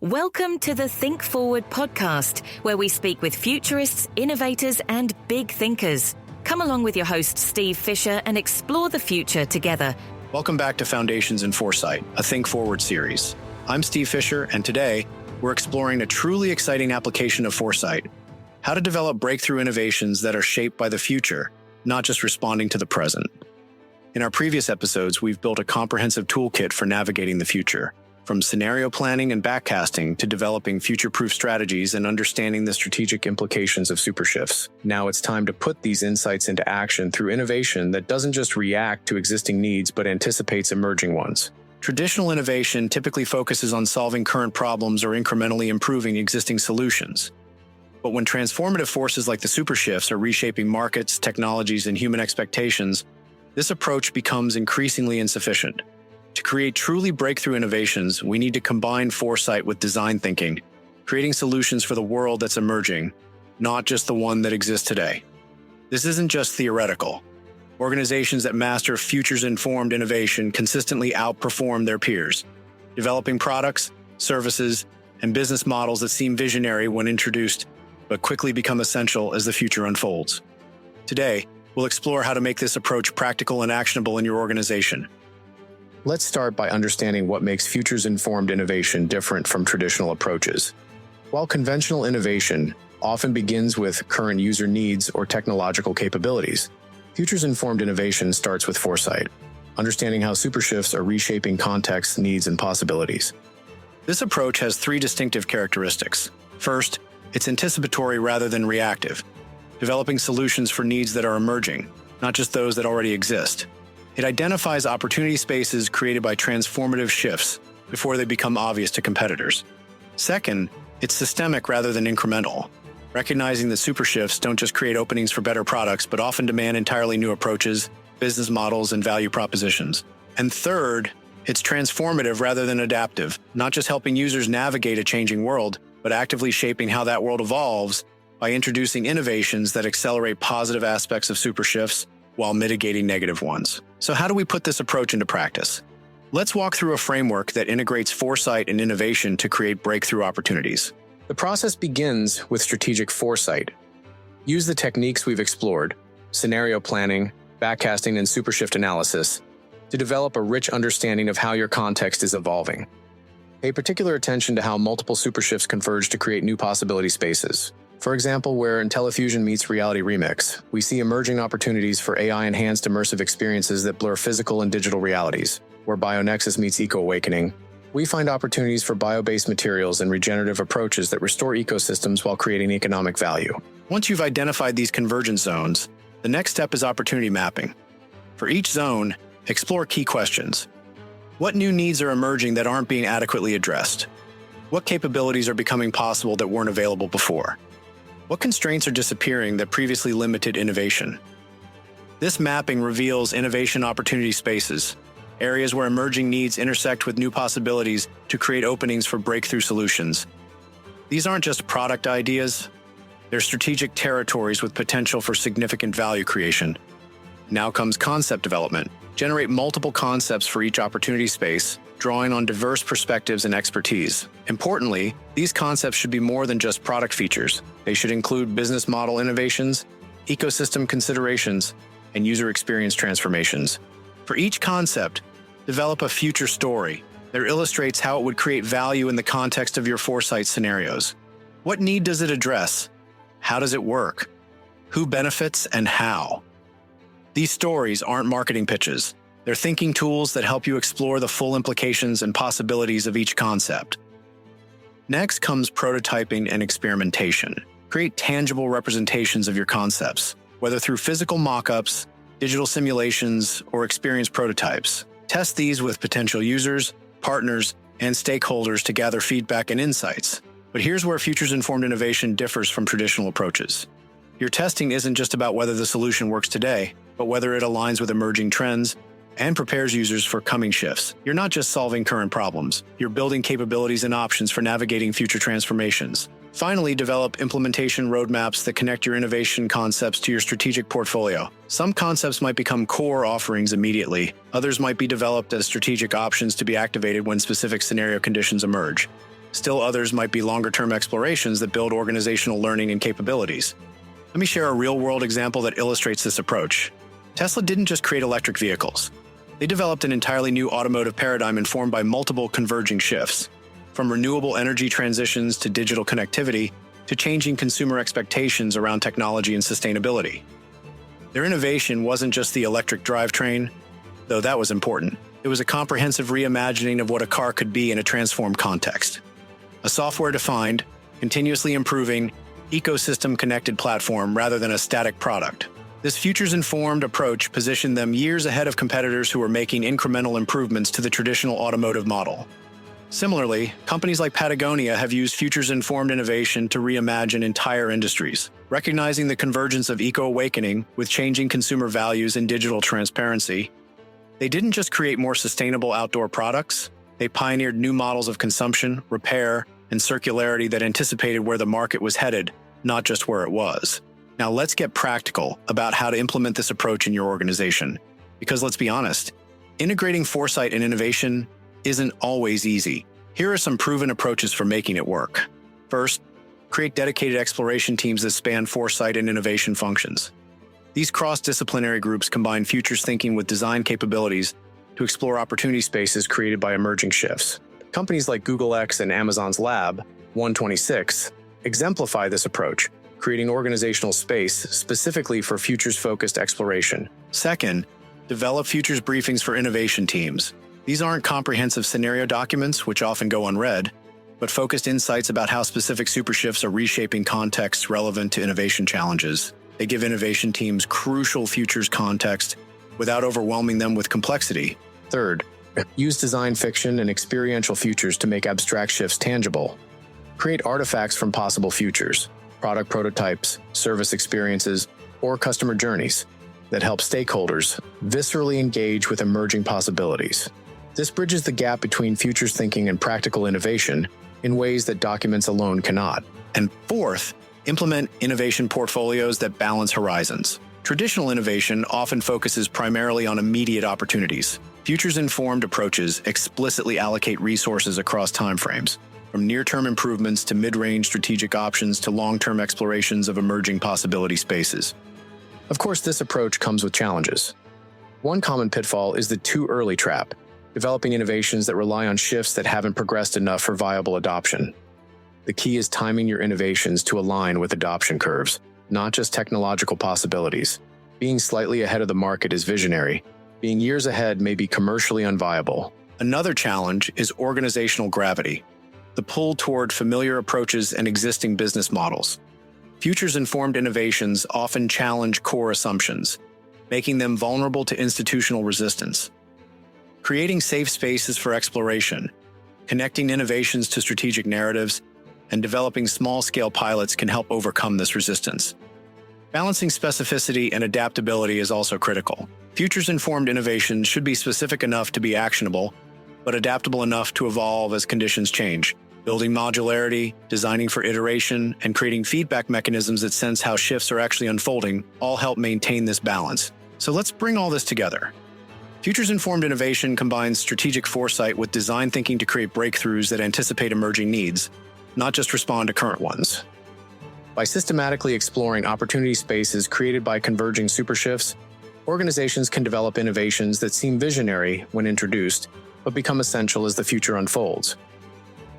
Welcome to the Think Forward podcast, where we speak with futurists, innovators, and big thinkers. Come along with your host, Steve Fisher, and explore the future together. Welcome back to Foundations in Foresight, a Think Forward series. I'm Steve Fisher, and today we're exploring a truly exciting application of foresight: how to develop breakthrough innovations that are shaped by the future, not just responding to the present. In our previous episodes, we've built a comprehensive toolkit for navigating the future, from scenario planning and backcasting to developing future-proof strategies and understanding the strategic implications of supershifts. Now it's time to put these insights into action through innovation that doesn't just react to existing needs but anticipates emerging ones. Traditional innovation typically focuses on solving current problems or incrementally improving existing solutions. But when transformative forces like the supershifts are reshaping markets, technologies, and human expectations, this approach becomes increasingly insufficient. To create truly breakthrough innovations, we need to combine foresight with design thinking, creating solutions for the world that's emerging, not just the one that exists today. This isn't just theoretical. Organizations that master futures-informed innovation consistently outperform their peers, developing products, services, and business models that seem visionary when introduced, but quickly become essential as the future unfolds. Today, we'll explore how to make this approach practical and actionable in your organization. Let's start by understanding what makes futures-informed innovation different from traditional approaches. While conventional innovation often begins with current user needs or technological capabilities, futures-informed innovation starts with foresight, understanding how supershifts are reshaping contexts, needs, and possibilities. This approach has three distinctive characteristics. First, it's anticipatory rather than reactive, developing solutions for needs that are emerging, not just those that already exist. It identifies opportunity spaces created by transformative shifts before they become obvious to competitors. Second, it's systemic rather than incremental, recognizing that supershifts don't just create openings for better products, but often demand entirely new approaches, business models, and value propositions. And third, it's transformative rather than adaptive, not just helping users navigate a changing world, but actively shaping how that world evolves by introducing innovations that accelerate positive aspects of supershifts while mitigating negative ones. So how do we put this approach into practice? Let's walk through a framework that integrates foresight and innovation to create breakthrough opportunities. The process begins with strategic foresight. Use the techniques we've explored, scenario planning, backcasting, and supershift analysis, to develop a rich understanding of how your context is evolving. Pay particular attention to how multiple supershifts converge to create new possibility spaces. For example, where IntelliFusion meets Reality Remix, we see emerging opportunities for AI-enhanced immersive experiences that blur physical and digital realities. Where BioNexus meets Eco-Awakening, we find opportunities for bio-based materials and regenerative approaches that restore ecosystems while creating economic value. Once you've identified these convergence zones, the next step is opportunity mapping. For each zone, explore key questions. What new needs are emerging that aren't being adequately addressed? What capabilities are becoming possible that weren't available before? What constraints are disappearing that previously limited innovation? This mapping reveals innovation opportunity spaces, areas where emerging needs intersect with new possibilities to create openings for breakthrough solutions. These aren't just product ideas, they're strategic territories with potential for significant value creation. Now comes concept development. Generate multiple concepts for each opportunity space, drawing on diverse perspectives and expertise. Importantly, these concepts should be more than just product features. They should include business model innovations, ecosystem considerations, and user experience transformations. For each concept, develop a future story that illustrates how it would create value in the context of your foresight scenarios. What need does it address? How does it work? Who benefits and how? These stories aren't marketing pitches. They're thinking tools that help you explore the full implications and possibilities of each concept. Next comes prototyping and experimentation. Create tangible representations of your concepts, whether through physical mock-ups, digital simulations, or experience prototypes. Test these with potential users, partners, and stakeholders to gather feedback and insights. But here's where futures-informed innovation differs from traditional approaches. Your testing isn't just about whether the solution works today, but whether it aligns with emerging trends and prepares users for coming shifts. You're not just solving current problems, you're building capabilities and options for navigating future transformations. Finally, develop implementation roadmaps that connect your innovation concepts to your strategic portfolio. Some concepts might become core offerings immediately. Others might be developed as strategic options to be activated when specific scenario conditions emerge. Still others might be longer-term explorations that build organizational learning and capabilities. Let me share a real-world example that illustrates this approach. Tesla didn't just create electric vehicles. They developed an entirely new automotive paradigm informed by multiple converging shifts, from renewable energy transitions to digital connectivity to changing consumer expectations around technology and sustainability. Their innovation wasn't just the electric drivetrain, though that was important. It was a comprehensive reimagining of what a car could be in a transformed context. A software-defined, continuously improving, ecosystem-connected platform rather than a static product. This futures-informed approach positioned them years ahead of competitors who were making incremental improvements to the traditional automotive model. Similarly, companies like Patagonia have used futures-informed innovation to reimagine entire industries, recognizing the convergence of eco-awakening with changing consumer values and digital transparency. They didn't just create more sustainable outdoor products, they pioneered new models of consumption, repair, and circularity that anticipated where the market was headed, not just where it was. Now let's get practical about how to implement this approach in your organization. Because let's be honest, integrating foresight and innovation isn't always easy. Here are some proven approaches for making it work. First, create dedicated exploration teams that span foresight and innovation functions. These cross-disciplinary groups combine futures thinking with design capabilities to explore opportunity spaces created by emerging shifts. Companies like Google X and Amazon's Lab 126 exemplify this approach, creating organizational space specifically for futures-focused exploration. Second, develop futures briefings for innovation teams. These aren't comprehensive scenario documents, which often go unread, but focused insights about how specific supershifts are reshaping contexts relevant to innovation challenges. They give innovation teams crucial futures context without overwhelming them with complexity. Third, use design fiction and experiential futures to make abstract shifts tangible. Create artifacts from possible futures, product prototypes, service experiences, or customer journeys that help stakeholders viscerally engage with emerging possibilities. This bridges the gap between futures thinking and practical innovation in ways that documents alone cannot. And fourth, implement innovation portfolios that balance horizons. Traditional innovation often focuses primarily on immediate opportunities. Futures-informed approaches explicitly allocate resources across timeframes, from near-term improvements to mid-range strategic options to long-term explorations of emerging possibility spaces. Of course, this approach comes with challenges. One common pitfall is the too early trap, developing innovations that rely on shifts that haven't progressed enough for viable adoption. The key is timing your innovations to align with adoption curves, not just technological possibilities. Being slightly ahead of the market is visionary. Being years ahead may be commercially unviable. Another challenge is organizational gravity, the pull toward familiar approaches and existing business models. Futures-informed innovations often challenge core assumptions, making them vulnerable to institutional resistance. Creating safe spaces for exploration, connecting innovations to strategic narratives, and developing small-scale pilots can help overcome this resistance. Balancing specificity and adaptability is also critical. Futures-informed innovation should be specific enough to be actionable, but adaptable enough to evolve as conditions change. Building modularity, designing for iteration, and creating feedback mechanisms that sense how shifts are actually unfolding all help maintain this balance. So let's bring all this together. Futures-informed innovation combines strategic foresight with design thinking to create breakthroughs that anticipate emerging needs, not just respond to current ones. By systematically exploring opportunity spaces created by converging supershifts, organizations can develop innovations that seem visionary when introduced, but become essential as the future unfolds.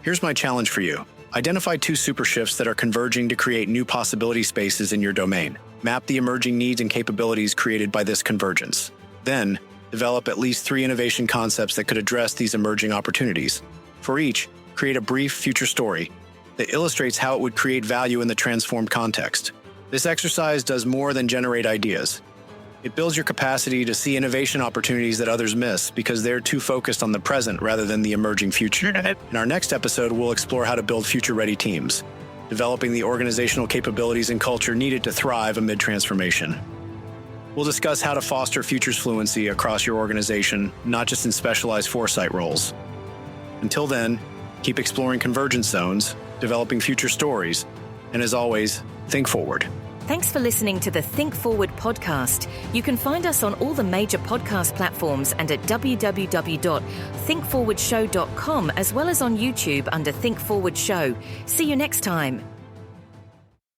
Here's my challenge for you. Identify 2 supershifts that are converging to create new possibility spaces in your domain. Map the emerging needs and capabilities created by this convergence. Then, develop at least 3 innovation concepts that could address these emerging opportunities. For each, create a brief future story that illustrates how it would create value in the transformed context. This exercise does more than generate ideas. It builds your capacity to see innovation opportunities that others miss because they're too focused on the present rather than the emerging future. In our next episode, we'll explore how to build future-ready teams, developing the organizational capabilities and culture needed to thrive amid transformation. We'll discuss how to foster futures fluency across your organization, not just in specialized foresight roles. Until then, keep exploring convergence zones, developing future stories, and as always, think forward. Thanks for listening to the Think Forward podcast. You can find us on all the major podcast platforms and at www.thinkforwardshow.com, as well as on YouTube under Think Forward Show. See you next time.